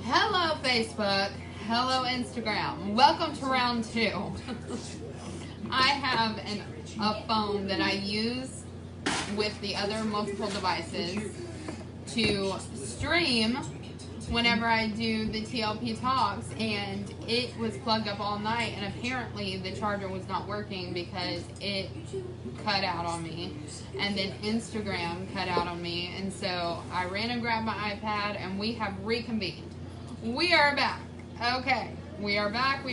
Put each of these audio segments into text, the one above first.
Hello Facebook, hello Instagram. Welcome to round 2. I have a phone that I use with the other multiple devices to stream whenever I do the TLP talks, and it was plugged up all night, and apparently the charger was not working because it cut out on me, and then Instagram cut out on me, and so I ran and grabbed my iPad, and we have reconvened. We are back. Okay, we are back.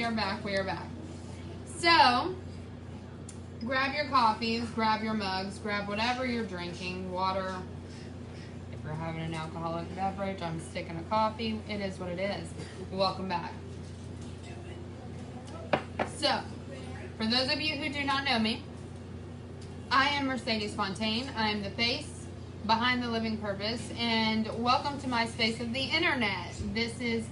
So, grab your coffees, grab your mugs, grab whatever you're drinking, water. If you're having an alcoholic beverage, I'm sticking a coffee. It is what it is. Welcome back. So, for those of you who do not know me, I am Mercedes Fontaine. I am the face behind the Living Purpose, and welcome to my space of the internet. This is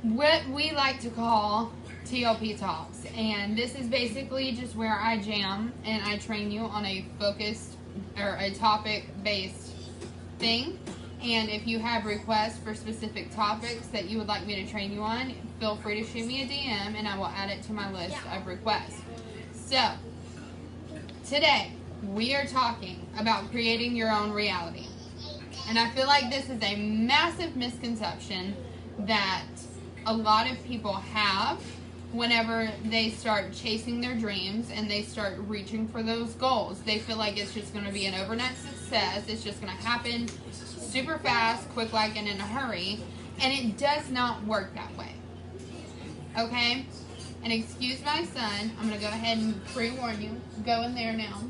what we like to call TLP Talks, and this is basically just where I jam and I train you on a focused or a topic-based thing. And if you have requests for specific topics that you would like me to train you on, feel free to shoot me a DM and I will add it to my list of requests. So, today we are talking about creating your own reality. And I feel like this is a massive misconception that a lot of people have whenever they start chasing their dreams and they start reaching for those goals. They feel like it's just going to be an overnight success. It's just going to happen super fast, quick like, and in a hurry. And it does not work that way. Okay? And excuse my son. I'm going to go ahead and pre-warn you. Go in there now.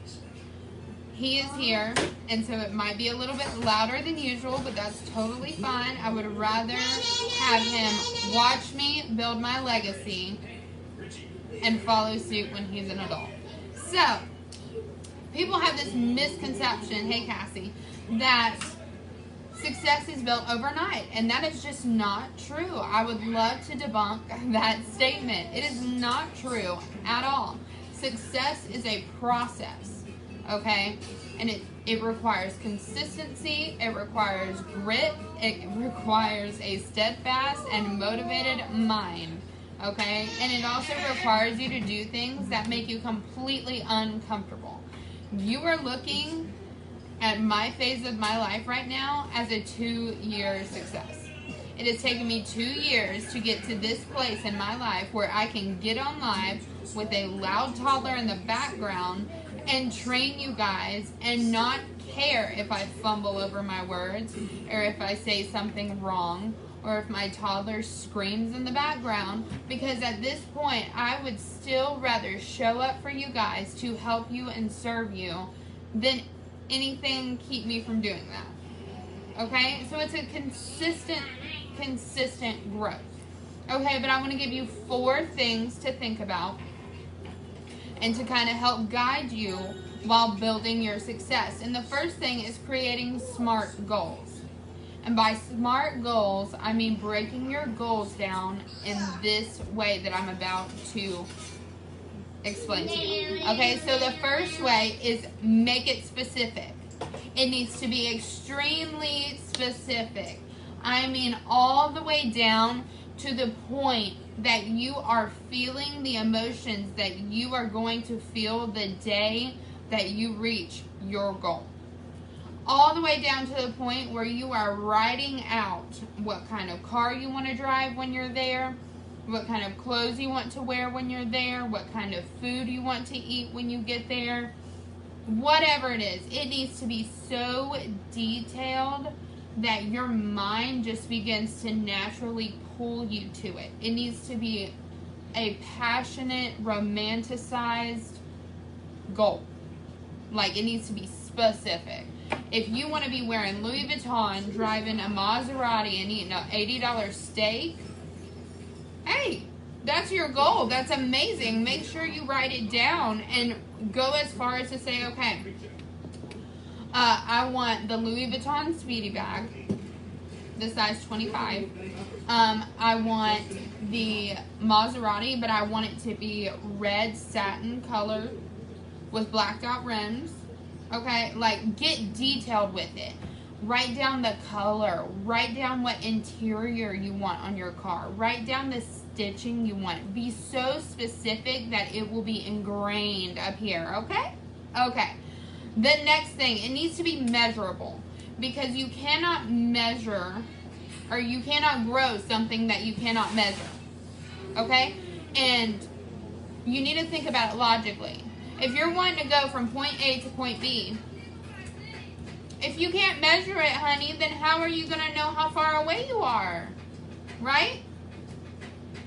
He is here, and so it might be a little bit louder than usual, but that's totally fine. I would rather have him watch me build my legacy and follow suit when he's an adult. So, people have this misconception, hey Cassie, that success is built overnight, and that is just not true. I would love to debunk that statement. It is not true at all. Success is a process. Okay, and it requires consistency, it requires grit, it requires a steadfast and motivated mind, okay, and it also requires you to do things that make you completely uncomfortable. You are looking at my phase of my life right now as a 2-year success. It has taken me 2 years to get to this place in my life where I can get on live with a loud toddler in the background and train you guys and not care if I fumble over my words or if I say something wrong or if my toddler screams in the background, because at this point I would still rather show up for you guys to help you and serve you than anything keep me from doing that. Okay, so it's a consistent growth. Okay, but I want to give you 4 things to think about and to kind of help guide you while building your success. And the first thing is creating SMART goals. And by SMART goals, I mean breaking your goals down in this way that I'm about to explain to you. Okay, so the first way is make it specific. It needs to be extremely specific. I mean all the way down to the point that you are feeling the emotions that you are going to feel the day that you reach your goal. All the way down to the point where you are writing out what kind of car you want to drive when you're there, what kind of clothes you want to wear when you're there, what kind of food you want to eat when you get there. Whatever it is, it needs to be so detailed that your mind just begins to naturally pull you to it. It needs to be a passionate, romanticized goal. Like, it needs to be specific. If you want to be wearing Louis Vuitton, driving a Maserati, and eating an $80 steak, hey, that's your goal. That's amazing. Make sure you write it down and go as far as to say, okay, I want the Louis Vuitton Speedy bag, the size 25. I want the Maserati, but I want it to be red satin color with blacked out rims. Okay, like, get detailed with it. Write down the color. Write down what interior you want on your car. Write down the stitching you want. Be so specific that it will be ingrained up here, okay? Okay. The next thing, it needs to be measurable, because you cannot measure, or you cannot grow something that you cannot measure, okay? And you need to think about it logically. If you're wanting to go from point A to point B, if you can't measure it, honey, then how are you going to know how far away you are, right?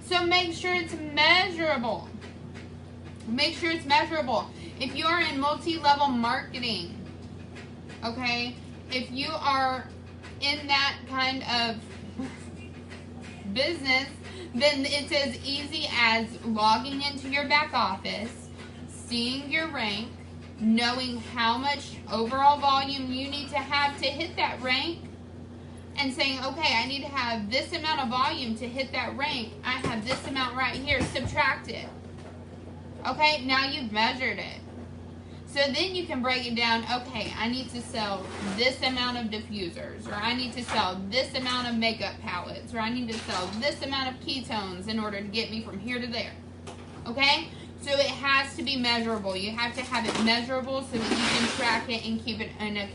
So make sure it's measurable. Make sure it's measurable. If you are in multi-level marketing, okay, if you are in that kind of business, then it's as easy as logging into your back office, seeing your rank, knowing how much overall volume you need to have to hit that rank, and saying, okay, I need to have this amount of volume to hit that rank. I have this amount right here. Subtract it. Okay, now you've measured it. So then you can break it down. Okay, I need to sell this amount of diffusers, or I need to sell this amount of makeup palettes, or I need to sell this amount of ketones in order to get me from here to there. Okay? So it has to be measurable. You have to have it measurable so that you can track it and keep it in a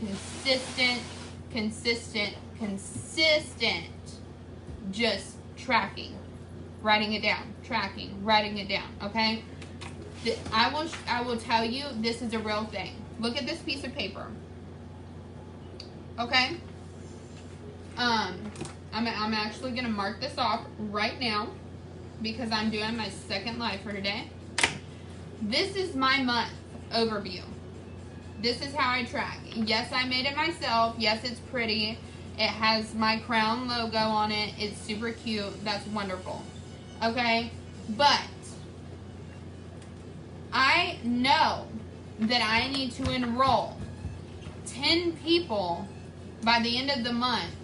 consistent, just tracking. Writing it down. Tracking. Writing it down. Okay? I will tell you, this is a real thing. Look at this piece of paper. Okay? I'm actually going to mark this off right now because I'm doing my second live for today. This is my month overview. This is how I track. Yes, I made it myself. Yes, it's pretty. It has my crown logo on it. It's super cute. That's wonderful. Okay? But I know that I need to enroll 10 people by the end of the month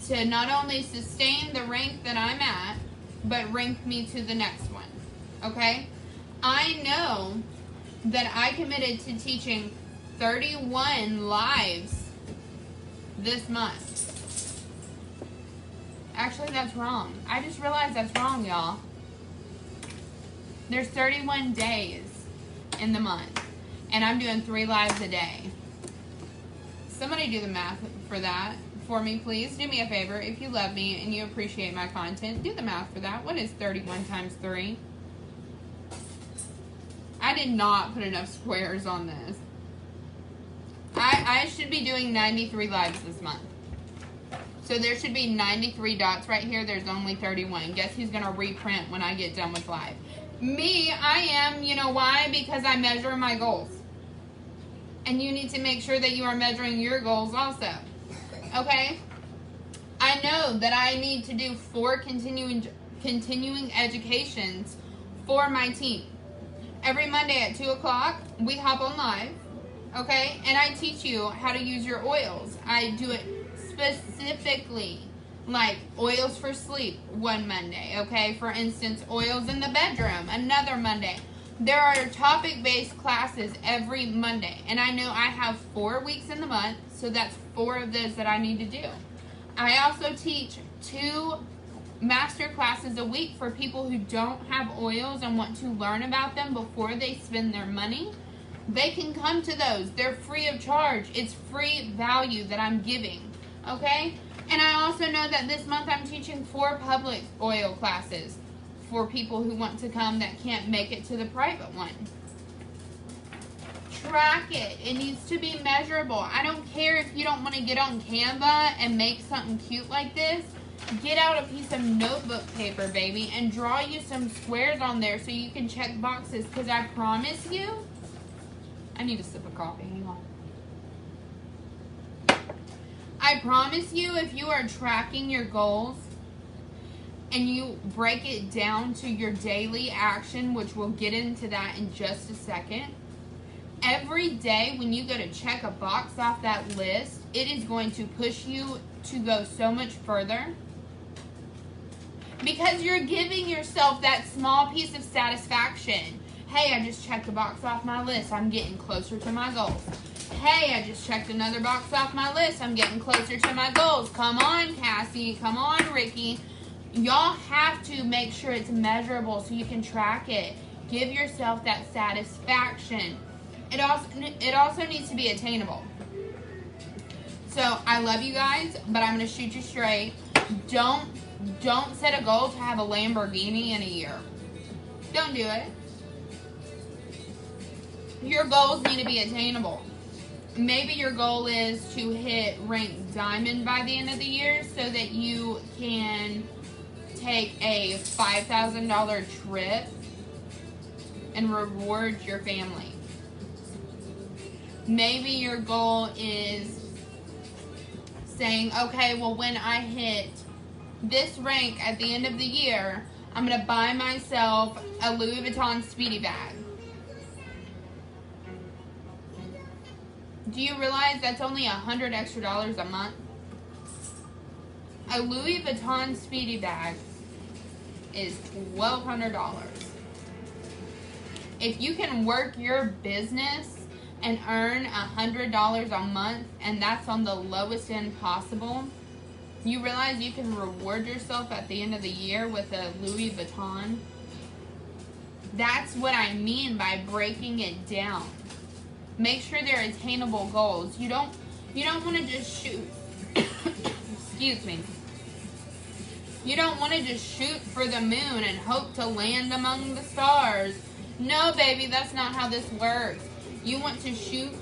to not only sustain the rank that I'm at, but rank me to the next one. Okay? I know that I committed to teaching 31 lives this month. Actually, that's wrong. I just realized that's wrong, y'all. There's 31 days in the month, and I'm doing 3 lives a day. Somebody do the math for that for me, please. Do me a favor. If you love me and you appreciate my content, do the math for that. What is 31 times 3? I did not put enough squares on this. I should be doing 93 lives this month. So there should be 93 dots right here. There's only 31. Guess who's going to reprint when I get done with live? Me. I am. You know why? Because I measure my goals. And you need to make sure that you are measuring your goals also. Okay? I know that I need to do 4 continuing educations for my team. Every Monday at 2 o'clock, we hop on live. Okay? And I teach you how to use your oils. I do it specifically. Like oils for sleep one Monday, okay? For instance, oils in the bedroom another Monday. There are topic-based classes every Monday. And I know I have 4 weeks in the month, so that's 4 of those that I need to do. I also teach 2 master classes a week for people who don't have oils and want to learn about them before they spend their money. They can come to those. They're free of charge. It's free value that I'm giving, okay? And I also know that this month I'm teaching 4 public oil classes for people who want to come that can't make it to the private one. Track it. It needs to be measurable. I don't care if you don't want to get on Canva and make something cute like this. Get out a piece of notebook paper, baby, and draw you some squares on there so you can check boxes. Because I promise you, I need a sip of coffee. Hang on. I promise you, if you are tracking your goals and you break it down to your daily action, which we'll get into that in just a second, every day when you go to check a box off that list, it is going to push you to go so much further. Because you're giving yourself that small piece of satisfaction. Hey, I just checked the box off my list. I'm getting closer to my goals. Hey, I just checked another box off my list. I'm getting closer to my goals. Come on, Cassie. Come on, Ricky. Y'all have to make sure it's measurable so you can track it. Give yourself that satisfaction. It also needs to be attainable. So I love you guys, but I'm gonna shoot you straight. Don't set a goal to have a Lamborghini in a year. Don't do it. Your goals need to be attainable. Maybe your goal is to hit rank diamond by the end of the year so that you can take a $5,000 trip and reward your family. Maybe your goal is saying, okay, well, when I hit this rank at the end of the year, I'm going to buy myself a Louis Vuitton Speedy bag. Do you realize that's only $100 extra a month? A Louis Vuitton Speedy bag is $1,200. If you can work your business and earn $100 a month, and that's on the lowest end possible, you realize you can reward yourself at the end of the year with a Louis Vuitton? That's what I mean by breaking it down. Make sure they're attainable goals. You don't want to just shoot. Excuse me. You don't want to just shoot for the moon and hope to land among the stars. No, baby, that's not how this works. You want to shoot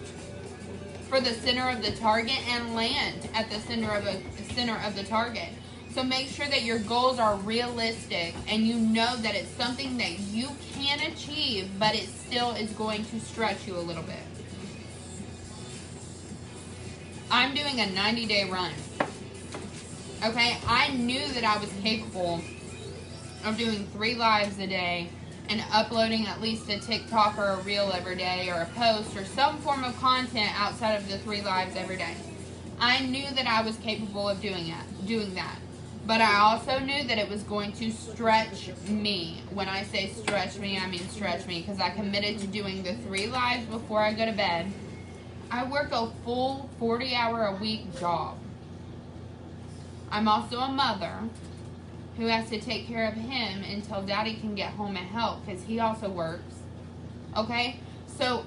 for the center of the target and land at the center of the target. So make sure that your goals are realistic and you know that it's something that you can achieve, but it still is going to stretch you a little bit. I'm doing a 90-day run. Okay, I knew that I was capable of doing 3 lives a day and uploading at least a TikTok or a reel every day or a post or some form of content outside of the 3 lives every day. I knew that I was capable of doing that. But I also knew that it was going to stretch me. When I say stretch me, I mean stretch me, because I committed to doing the 3 lives before I go to bed. I work a full 40-hour-a-week job. I'm also a mother who has to take care of him until Daddy can get home and help, because he also works. Okay? So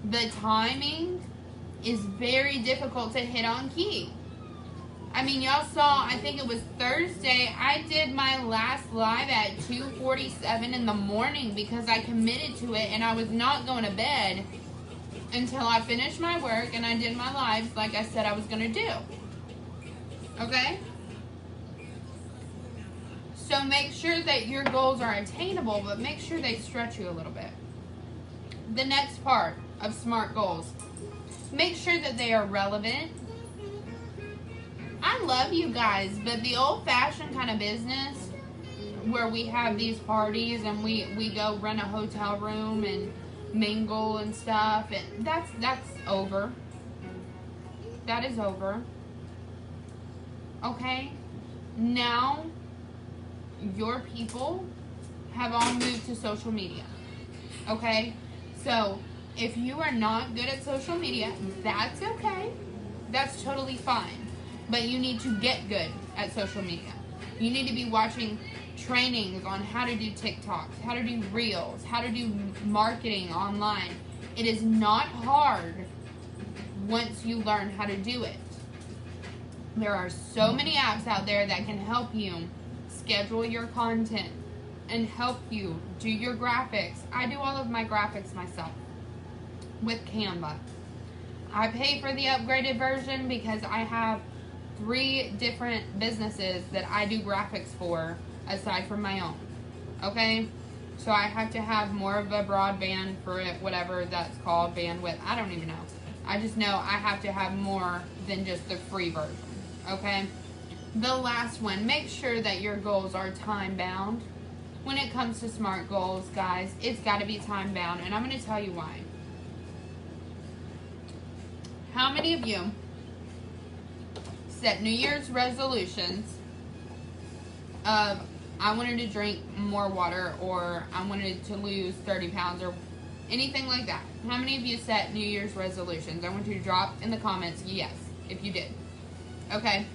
the timing is very difficult to hit on key. I mean, y'all saw, I think it was Thursday, I did my last live at 2:47 in the morning because I committed to it and I was not going to bed until I finished my work and I did my lives like I said I was going to do. Okay? So make sure that your goals are attainable, but make sure they stretch you a little bit. The next part of SMART goals. Make sure that they are relevant. I love you guys, but the old-fashioned kind of business where we have these parties and we go rent a hotel room and mingle and stuff, and that's over. That is over. Okay? Now your people have all moved to social media. Okay? So if you are not good at social media, that's okay. That's totally fine. But you need to get good at social media. You need to be watching trainings on how to do TikToks, how to do Reels, how to do marketing online. It is not hard once you learn how to do it. There are so many apps out there that can help you schedule your content and help you do your graphics. I do all of my graphics myself with Canva. I pay for the upgraded version because I have 3 different businesses that I do graphics for aside from my own. Okay? So I have to have more of a broadband for it, whatever that's called, bandwidth. I don't even know. I just know I have to have more than just the free version. Okay? The last one, make sure that your goals are time bound. When it comes to SMART goals, guys, it's got to be time bound, and I'm going to tell you why. How many of you set New Year's resolutions of I wanted to drink more water, or I wanted to lose 30 pounds, or Anything like that. How many of you set New Year's resolutions? I want you to drop in the comments yes, if you did. Okay.